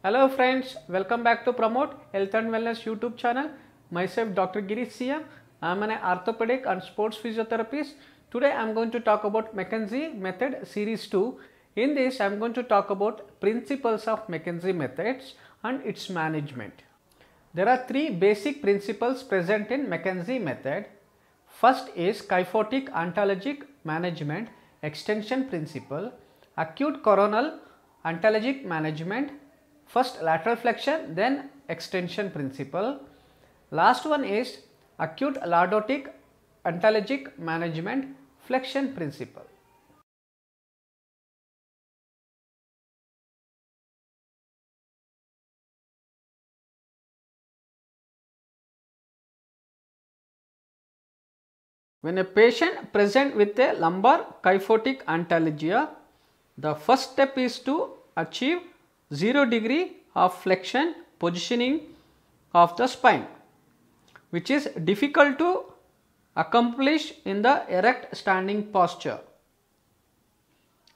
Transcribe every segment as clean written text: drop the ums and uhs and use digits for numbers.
Hello friends, welcome back to Promote Health and Wellness YouTube channel. Myself Dr. Girish CM. I am an orthopedic and sports physiotherapist. Today I am going to talk about McKenzie method series 2. In this I am going to talk about principles of McKenzie methods and its management. There are three basic principles present in McKenzie method. First is kyphotic ontologic management extension principle, acute coronal ontologic management, first lateral flexion, then extension principle. Last one is acute lordotic ontologic management flexion principle. When a patient present with a lumbar kyphotic ontalgia, the first step is to achieve 0 degree of flexion positioning of the spine, which is difficult to accomplish in the erect standing posture.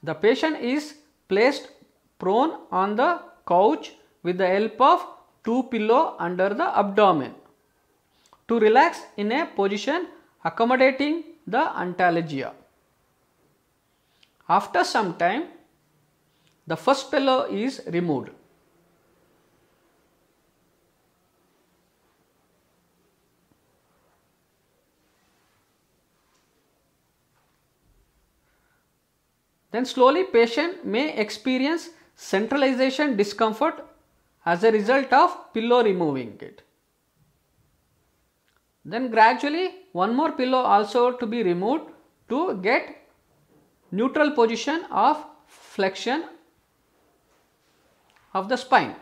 The patient is placed prone on the couch with the help of 2 pillows under the abdomen to relax in a position accommodating the ontalgia. After some time, the first pillow is removed. Then slowly patient may experience centralization discomfort as a result of pillow removing it. Then gradually one more pillow also to be removed to get neutral position of flexion of the spine.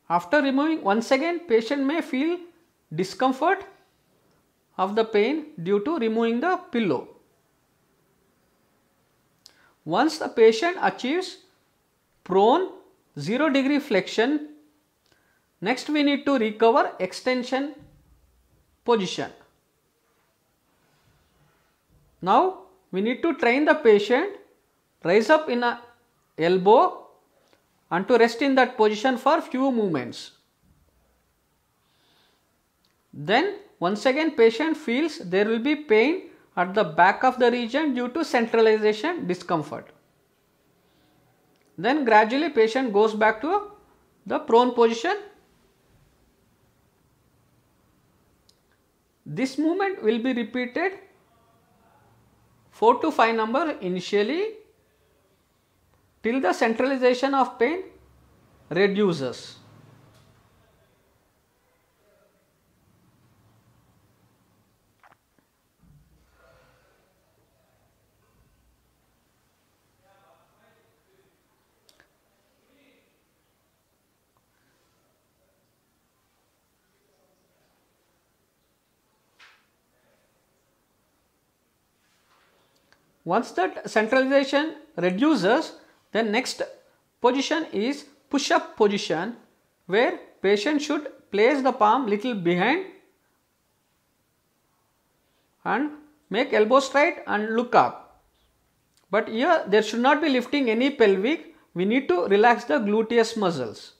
After removing, once again patient may feel discomfort of the pain due to removing the pillow. Once the patient achieves prone 0 degree flexion, next we need to recover extension position. Now we need to train the patient rise up in a elbow and to rest in that position for few movements. Then once again patient feels there will be pain at the back of the region due to centralization discomfort. Then gradually patient goes back to the prone position. This movement will be repeated 4 to 5 number initially till the centralization of pain reduces. Once that centralization reduces, then next position is push-up position, where patient should place the palm little behind and make elbow straight and look up. But here there should not be lifting any pelvic. We need to relax the gluteus muscles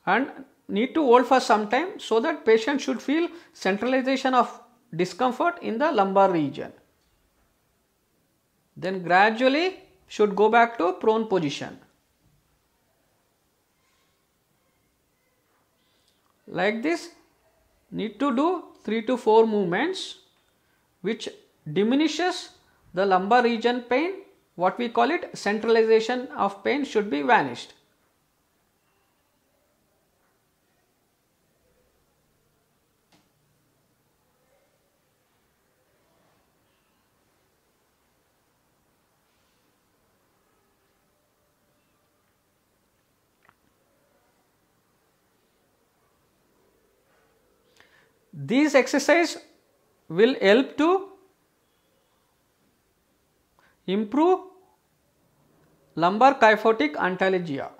and need to hold for some time so that patient should feel centralization of discomfort in the lumbar region. Then gradually should go back to prone position. Like this, need to do 3 to 4 movements which diminishes the lumbar region pain. What we call it, centralization of pain should be vanished. These exercises will help to improve lumbar kyphotic ontalgia.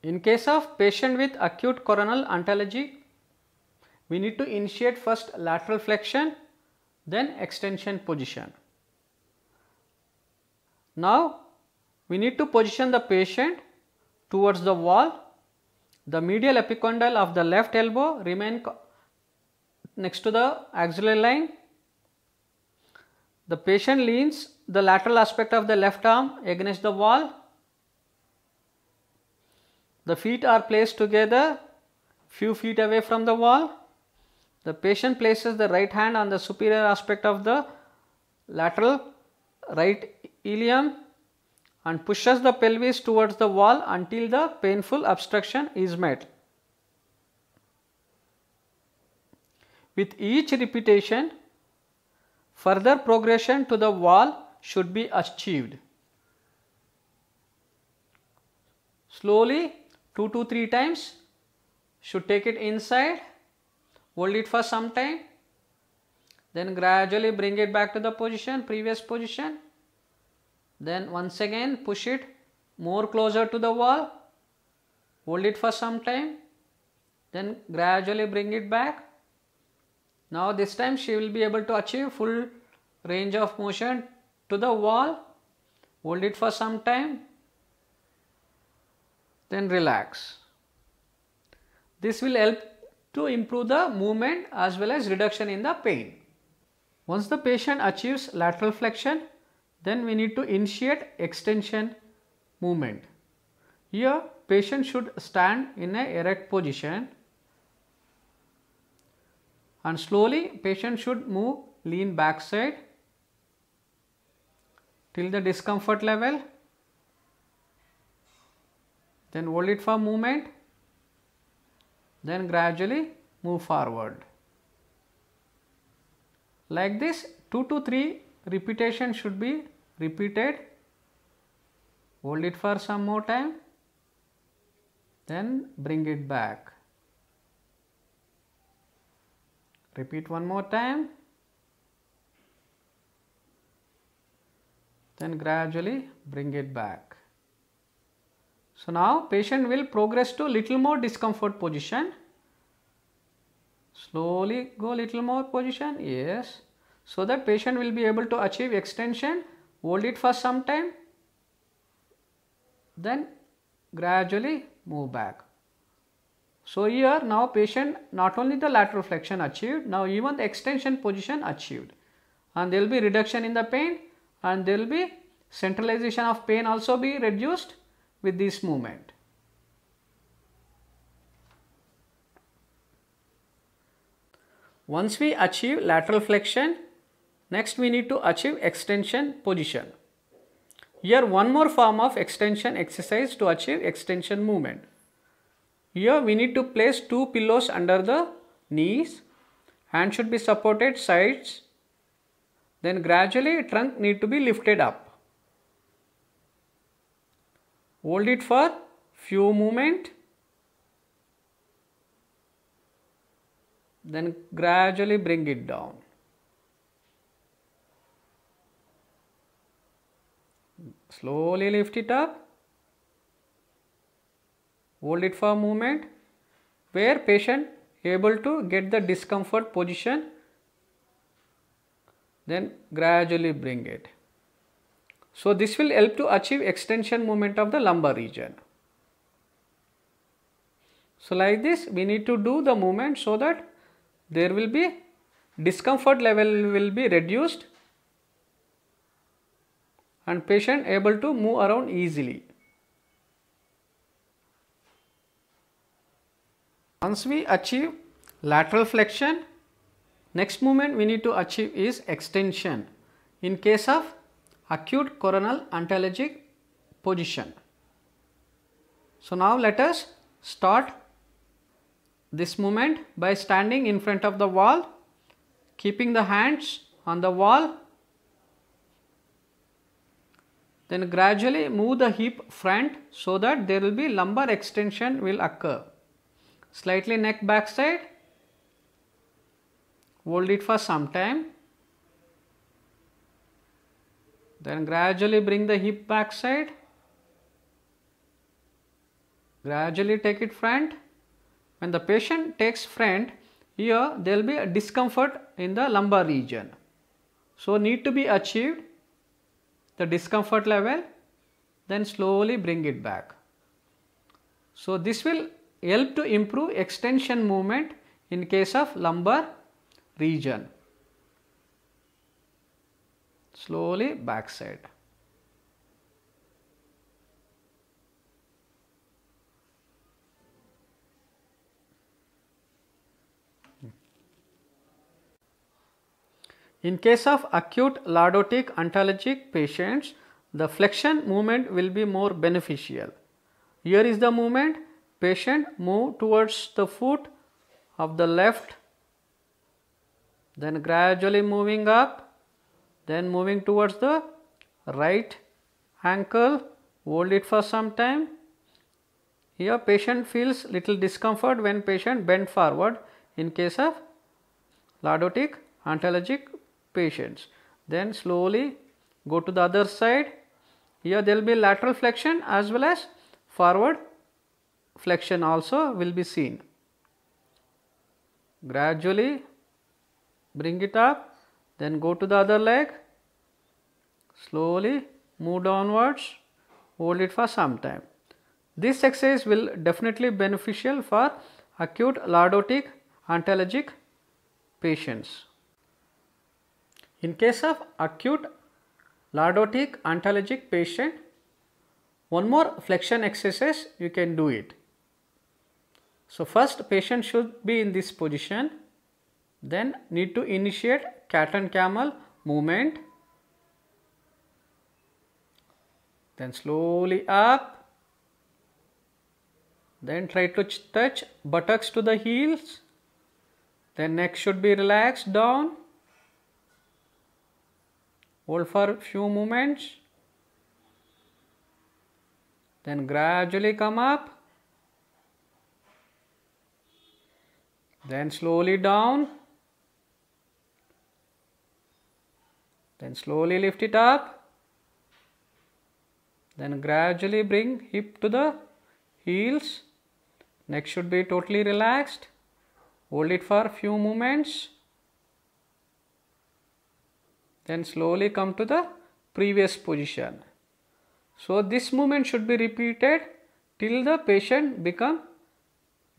In case of patient with acute coronal ontology, we need to initiate first lateral flexion, then extension position. Now we need to position the patient towards the wall. The medial epicondyle of the left elbow remain next to the axillary line. The patient leans the lateral aspect of the left arm against the wall. The feet are placed together few feet away from the wall. The patient places the right hand on the superior aspect of the lateral right ilium and pushes the pelvis towards the wall until the painful obstruction is met. With each repetition, further progression to the wall should be achieved. Slowly 2 to 3 times, should take it inside, hold it for some time, then gradually bring it back to the position, previous position, then once again push it more closer to the wall, hold it for some time, then gradually bring it back. Now this time she will be able to achieve full range of motion to the wall, hold it for some time, then relax. This will help to improve the movement as well as reduction in the pain. Once the patient achieves lateral flexion, then we need to initiate extension movement. Here patient should stand in a erect position and slowly patient should move lean backside till the discomfort level, then hold it for movement, then gradually move forward. Like this 2 to 3 repetitions should be repeated. Hold it for some more time, then bring it back. Repeat one more time, then gradually bring it back. So now patient will progress to little more discomfort position. Slowly go little more position, yes, so that patient will be able to achieve extension. Hold it for some time, then gradually move back. So here now patient not only the lateral flexion achieved, now even the extension position achieved, and there will be reduction in the pain and there will be centralization of pain also be reduced with this movement. Once we achieve lateral flexion, next we need to achieve extension position. Here one more form of extension exercise to achieve extension movement. Here we need to place 2 pillows under the knees, hand should be supported sides, then gradually trunk need to be lifted up. Hold it for few movement, then gradually bring it down. Slowly lift it up, hold it for a moment where patient able to get the discomfort position, then gradually bring it. So this will help to achieve extension movement of the lumbar region. So like this we need to do the movement so that there will be discomfort level will be reduced and patient able to move around easily. Once we achieve lateral flexion, next movement we need to achieve is extension in case of acute coronal antalgic position. So now let us start this movement by standing in front of the wall, keeping the hands on the wall, then gradually move the hip front so that there will be lumbar extension will occur. Slightly neck backside, hold it for some time, then gradually bring the hip backside, gradually take it front. When the patient takes front, here there will be a discomfort in the lumbar region. So need to be achieved the discomfort level, then slowly bring it back. So this will help to improve extension movement in case of lumbar region. Slowly backside. In case of acute lordotic antalgic patients, the flexion movement will be more beneficial. Here is the movement. Patient move towards the foot of the left, then gradually moving up, then moving towards the right ankle, hold it for some time. Here patient feels little discomfort when patient bend forward in case of lordotic antalgic patients. Then slowly go to the other side. Here there will be lateral flexion as well as forward flexion also will be seen. Gradually bring it up, then go to the other leg, slowly move downwards, hold it for some time. This exercise will definitely beneficial for acute lordotic antalgic patients. In case of acute lordotic antalgic patient, one more flexion exercise you can do it. So first patient should be in this position, then need to initiate cat and camel movement, then slowly up, then try to touch buttocks to the heels, then neck should be relaxed down, hold for few moments, then gradually come up, then slowly down, then slowly lift it up, then gradually bring hip to the heels, neck should be totally relaxed, hold it for few moments, then slowly come to the previous position. So this movement should be repeated till the patient become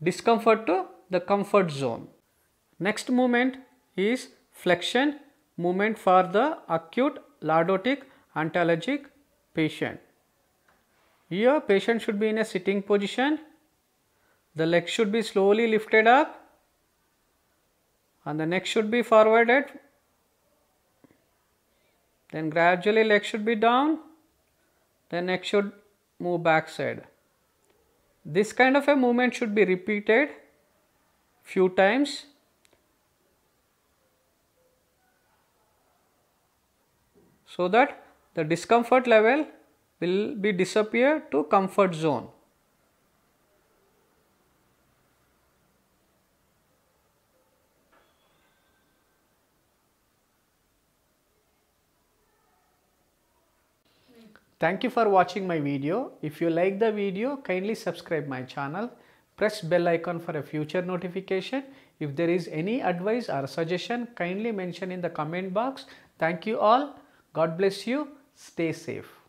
discomfort to the comfort zone. Next movement is flexion movement for the acute lordotic antalgic patient. Here patient should be in a sitting position, the leg should be slowly lifted up and the neck should be forwarded, then gradually leg should be down, then neck should move backside. This kind of a movement should be repeated few times. So that the discomfort level will be disappear to comfort zone. Thank you for watching my video. If you like the video, kindly subscribe my channel. Press bell icon for a future notification. If there is any advice or suggestion, kindly mention in the comment box. Thank you all. God bless you. Stay safe.